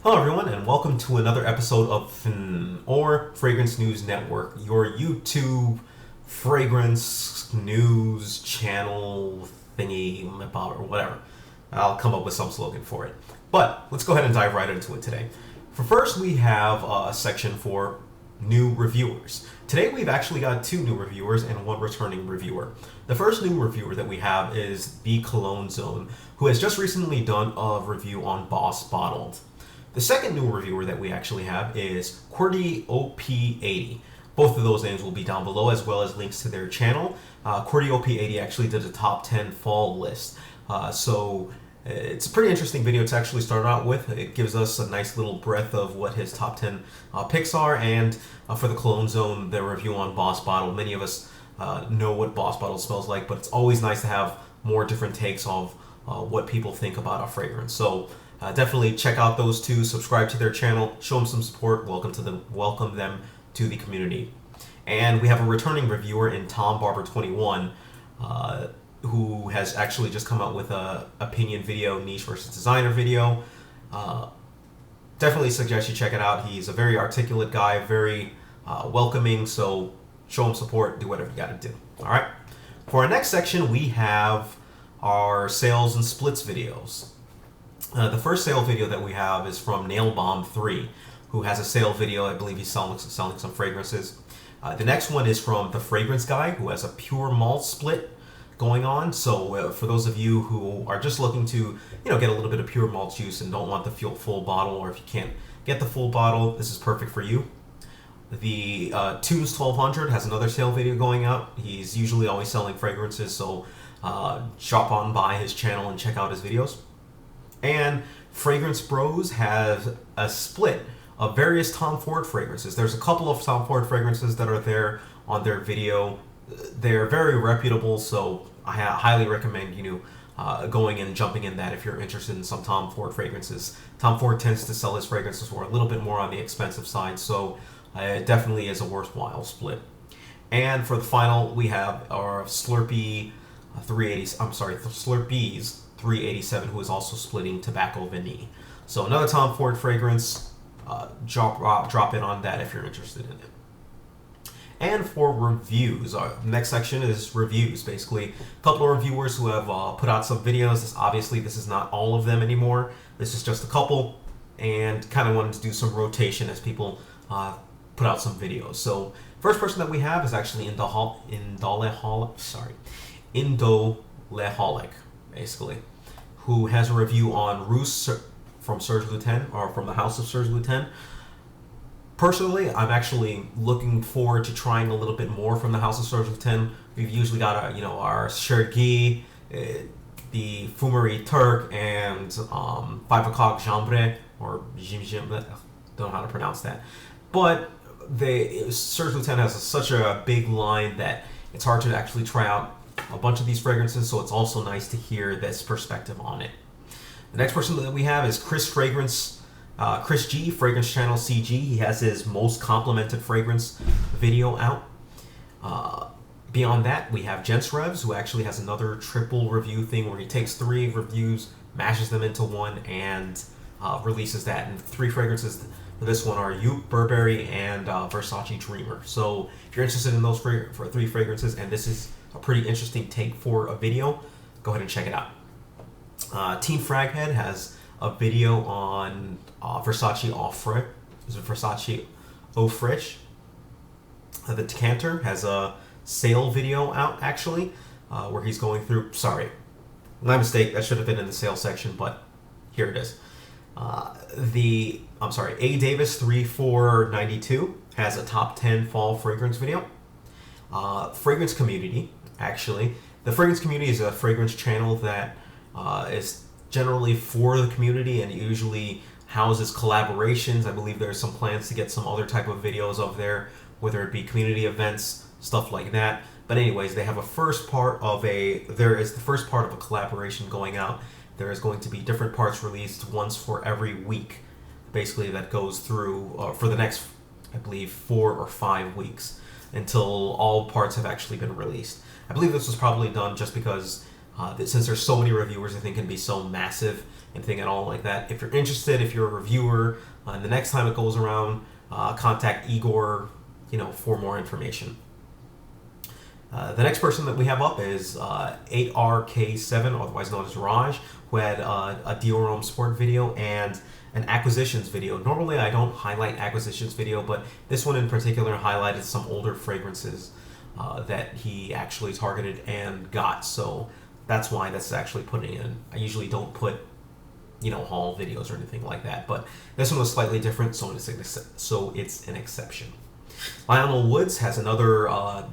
Hello, everyone, and welcome to another episode of or Fragrance News Network, your YouTube fragrance news channel thingy about or whatever. I'll come up with some slogan for it. But let's go ahead and dive right into it today. For first, we have a section for new reviewers. Today, we've actually got two new reviewers and one returning reviewer. The first new reviewer that we have is The Cologne Zone, who has just recently done a review on Boss Bottled. The second new reviewer that we actually have is QWERTY OP80. Both of those names will be down below, as well as links to their channel. QWERTY OP80 actually did a top 10 fall list. So it's a pretty interesting video to actually start out with. It gives us a nice little breadth of what his top 10 picks are. And for the Cologne Zone, their review on Boss Bottled. Many of us know what Boss Bottled smells like, but it's always nice to have more different takes of what people think about a fragrance. So definitely check out those two, subscribe to their channel, show them some support, welcome them to the community. And we have a returning reviewer in Tom Barber 21, who has actually just come out with a opinion video, niche versus designer video. Definitely suggest you check it out. He's a very articulate guy, very welcoming, so show him support, do whatever you gotta do. All right. For our next section, we have our sales and splits videos. The first sale video that we have is from Nailbomb3, who has a sale video. I believe he's selling some fragrances. The next one is from The Fragrance Guy, who has a pure malt split going on. So for those of you who are just looking to, get a little bit of pure malt juice and don't want the full bottle, or if you can't get the full bottle, this is perfect for you. The Tunes 1200 has another sale video going out. He's usually always selling fragrances, so drop on by his channel and check out his videos. And Fragrance Bros has a split of various Tom Ford fragrances. There's a couple of Tom Ford fragrances that are there on their video. They're very reputable, so I highly recommend going and jumping in that if you're interested in some Tom Ford fragrances. Tom Ford tends to sell his fragrances for a little bit more on the expensive side, so it definitely is a worthwhile split. And for the final, we have our Slurpees 387, who is also splitting Tobacco Vanille. So another Tom Ford fragrance, drop in on that if you're interested in it. And for reviews, our next section is reviews. Basically, a couple of reviewers who have put out some videos. Obviously, this is not all of them anymore. This is just a couple, and kind of wanted to do some rotation as people put out some videos. So first person that we have is actually Indoleholic, basically, who has a review on Rousse from Serge Lutens, or from the House of Serge Lutens. Personally, I'm actually looking forward to trying a little bit more from the House of Serge Lutens. We've usually got our Chergui, the Fumerie Turk, and 5 o'clock Jambre, or Jim, don't know how to pronounce that. But Serge Lutens has such a big line that it's hard to actually try out a bunch of these fragrances, so it's also nice to hear this perspective on it. The next person that we have is Chris G, Fragrance Channel CG. He has his most complimented fragrance video out. Beyond that, we have Gents Revs, who actually has another triple review thing where he takes 3 reviews, mashes them into one, and releases that. And 3 fragrances for this one are Youp, Burberry, and Versace Dreamer. So if you're interested in those for 3 fragrances, and this is a pretty interesting take for a video, go ahead and check it out. Teen Fraghead has a video on Versace Eau Fraiche. The Decanter has a sale video out, actually, where he's going through... Sorry, my mistake. That should have been in the sale section, but here it is. A. Davis 3492 has a top 10 fall fragrance video. Fragrance Community, actually. The Fragrance Community is a fragrance channel that is generally for the community and usually houses collaborations. I believe there's some plans to get some other type of videos up there, whether it be community events, stuff like that. But anyways, they have the first part of a collaboration going out. There is going to be different parts released once for every week, basically, that goes through for the next, I believe, 4 or 5 weeks until all parts have actually been released. I believe this was probably done just because Since there's so many reviewers, I think it can be so massive and thing and all like that. If you're interested, if you're a reviewer, and the next time it goes around, contact Igor, for more information. The next person that we have up is 8RK7, otherwise known as Raj, who had a Diorum Sport video and an acquisitions video. Normally I don't highlight acquisitions video, but this one in particular highlighted some older fragrances that he actually targeted and got. So that's why that's actually putting in. I usually don't put haul videos or anything like that, but this one was slightly different, so it's an exception. Lionel Woods has another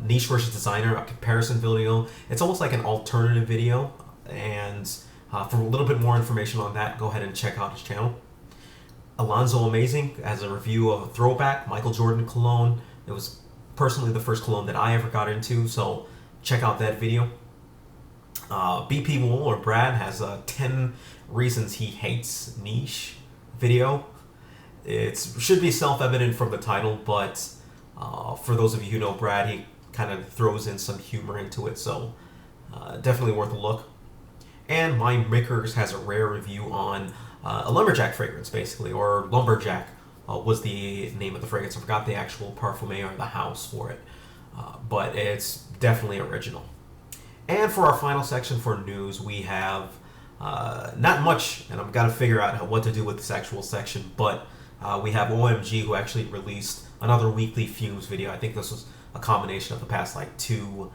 niche versus designer, a comparison video. It's almost like an alternative video, and for a little bit more information on that, go ahead and check out his channel. Alonzo Amazing has a review of a throwback Michael Jordan cologne. It was personally the first cologne that I ever got into, so check out that video. BP Wool, or Brad, has a 10 reasons he hates niche video. It should be self-evident from the title, but for those of you who know Brad, he kind of throws in some humor into it, so definitely worth a look. And My Mickers has a rare review on a lumberjack fragrance, basically, or lumberjack was the name of the fragrance. I forgot the actual parfum or the house for it, but it's definitely original. And for our final section for news, we have not much, and I've got to figure out what to do with this actual section, but we have OMG, who actually released another weekly Fumes video. I think this was a combination of the past 2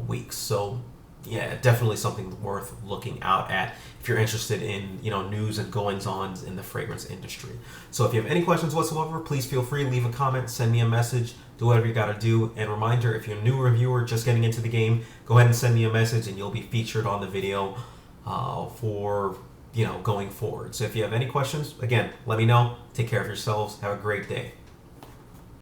weeks. So yeah, definitely something worth looking out at if you're interested in news and goings-ons in the fragrance industry. So if you have any questions whatsoever, please feel free to leave a comment, send me a message, do whatever you gotta do. And reminder, if you're a new reviewer just getting into the game, go ahead and send me a message and you'll be featured on the video for going forward. So if you have any questions, again, let me know. Take care of yourselves. Have a great day.